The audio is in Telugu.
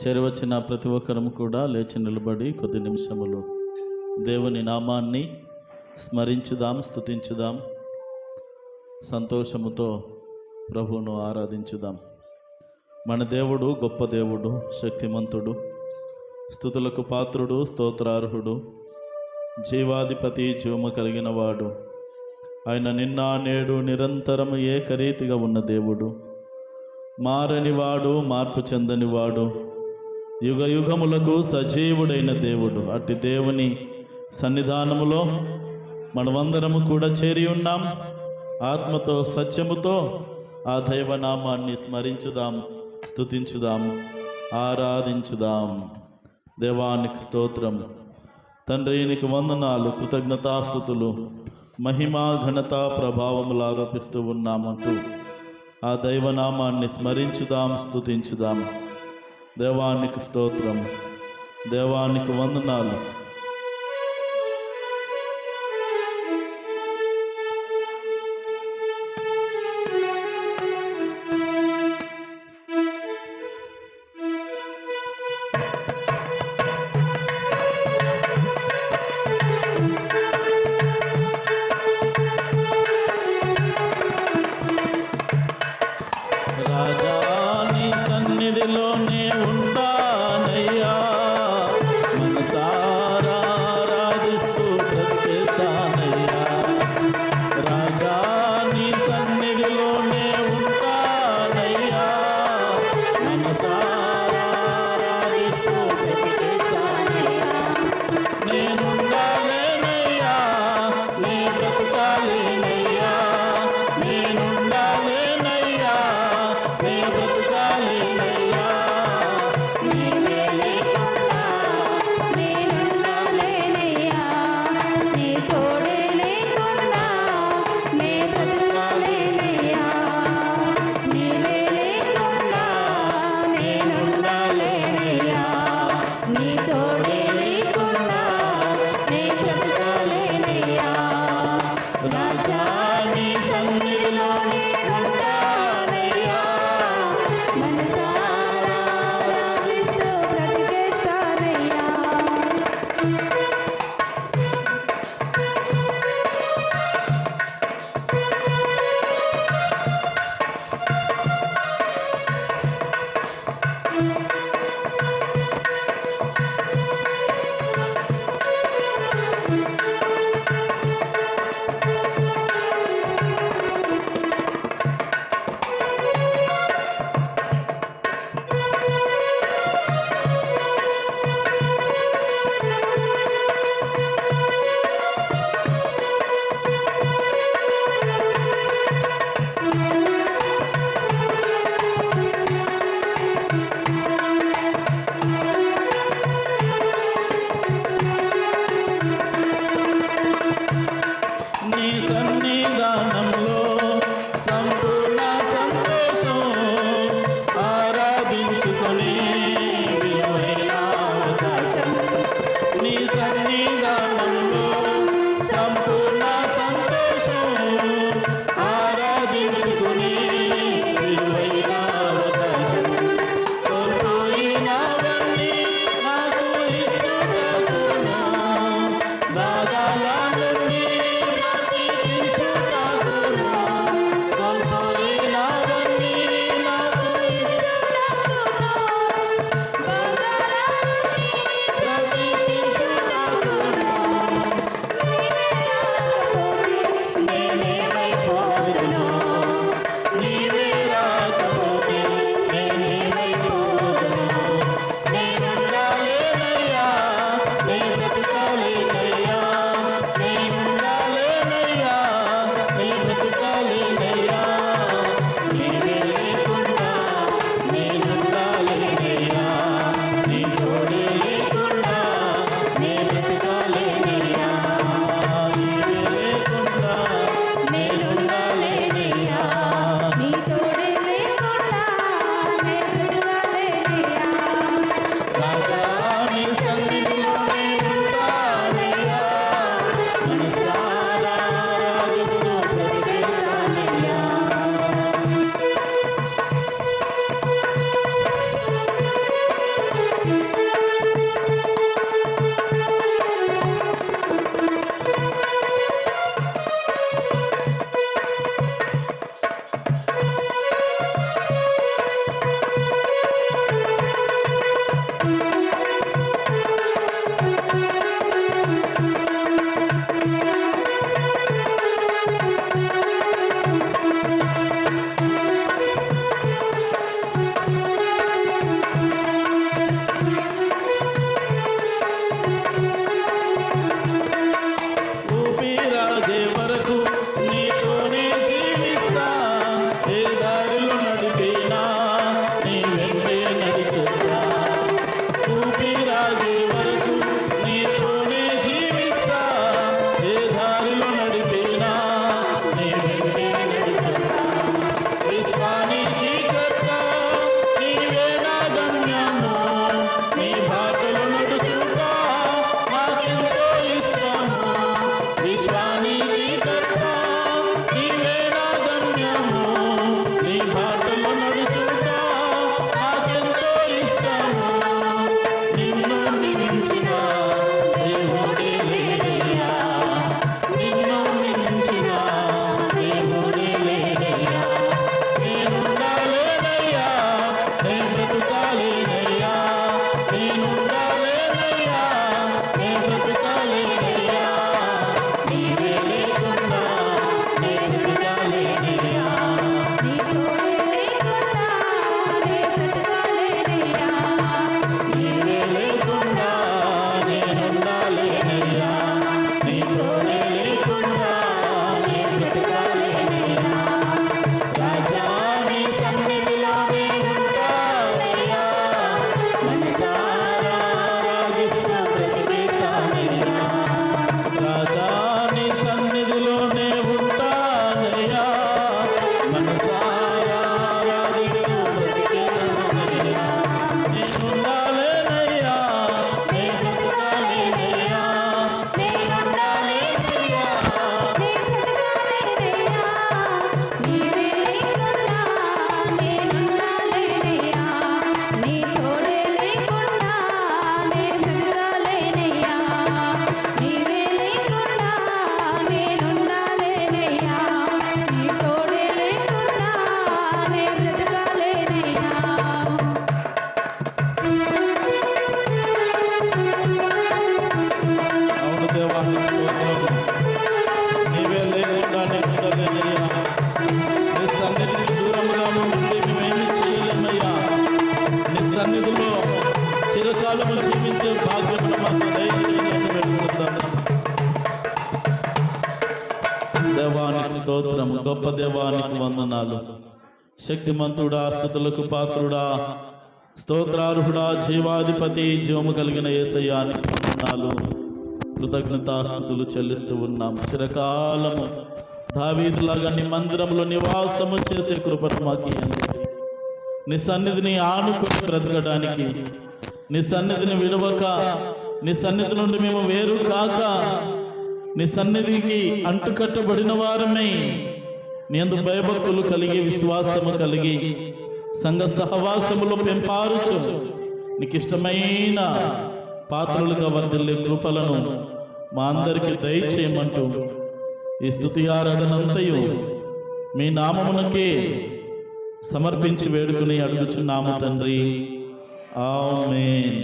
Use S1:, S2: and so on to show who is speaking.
S1: చేరవచ్చిన ప్రతి ఒక్కరము కూడా లేచి నిలబడి కొద్ది నిమిషములు దేవుని నామాన్ని స్మరించుదాం, స్తుతించుదాం, సంతోషముతో ప్రభువును ఆరాధించుదాం. మన దేవుడు గొప్ప దేవుడు, శక్తిమంతుడు, స్తుతులకు పాత్రుడు, స్తోత్రార్హుడు, జీవాధిపతి, జీవము కలిగిన వాడు. ఆయన నిన్న నేడు నిరంతరము ఏకరీతిగా ఉన్న దేవుడు, మారనివాడు, మార్పు చెందనివాడు, యుగ యుగములకు సజీవుడైన దేవుడు. అట్టి దేవుని సన్నిధానములో మనమందరము కూడా చేరి ఉన్నాం. ఆత్మతో సత్యముతో ఆ దైవనామాన్ని స్మరించుదాం, స్తుతించుదాం, ఆరాధించుదాం. దేవానికి స్తోత్రం. తండ్రి నీకు వందనాలు, కృతజ్ఞతాస్తుతులు, మహిమా ఘనత ప్రభావములు ఆరోపిస్తూ ఉన్నామంటూ ఆ దైవనామాన్ని స్మరించుదాం, స్తుతించుదాం. దేవానికి స్తోత్రం, దేవానికి వందనాలు. రాజాని సన్నిధిలోనే ఉంటానయ్యా, మనసారా ఆరాధిస్తూ బ్రతికేస్తానయ్యా. రాజాని సన్నిధిలోనే ఉంటానయ్యా, మనసారా ఆరాధిస్తూ బ్రతికేస్తానయ్యా. నేనుండాలేనయ్యా, నీ బ్రతకాలేనయ్యా, నేనుండాలేనయ్యా, నీ బ్రతకాలేనయ్యా.
S2: నీవే లేకుండా నేనుండాలేనయ్యా, నీ తోడే లేకుండా నే బ్రతకాలేనయ్యా. నీవే లేకుండా నేనుండాలేనయ్యా, నీ తోడే లేకుండా నే బ్రతకాలేనయ్యా. రాజా నీ సన్నిధిలో నేనుంటానయ్యా, మనసారా ఆరాధిస్తూ
S1: చిరకాలము జీవించే భాగ్యమును మాకు దయచేయమని వేడుకుంటున్నాను. దేవానికి స్తోత్రం, గొప్ప దేవానికి వందనాలు. శక్తిమంతుడా, స్తుతులకు పాత్రుడా, స్తోత్రార్హుడా, జీవాధిపతి, జీవము కలిగిన యేసయ్యానికి వందనాలు, కృతజ్ఞతాస్తుతులు చెల్లిస్తూ ఉన్నాం. చిరకాలము దావీదులాగా నీ మందిరంలో నివాసము చేసే కృపను మాకు ఇవ్వండి. నీ సన్నిధిని ఆనుకొని బ్రతకడానికి, నీ సన్నిధిని విడవక, నీ సన్నిధి నుండి మేము వేరు కాక, నీ సన్నిధికి అంటుకట్టబడిన వారమై నీ యందు భయభక్తులు కలిగి, విశ్వాసము కలిగి, సంఘ సహవాసములో పెంపారుచు నీకు ఇష్టమైన పాత్రలుగా వర్ధిల్లే కృపలను మా అందరికీ దయచేయమంటూ ఈ స్తుతి ఆరాధనంతయు మీ నామమునకే సమర్పించి వేడుకుని అడుగుచున్నాము తండ్రి. ఆమేన్.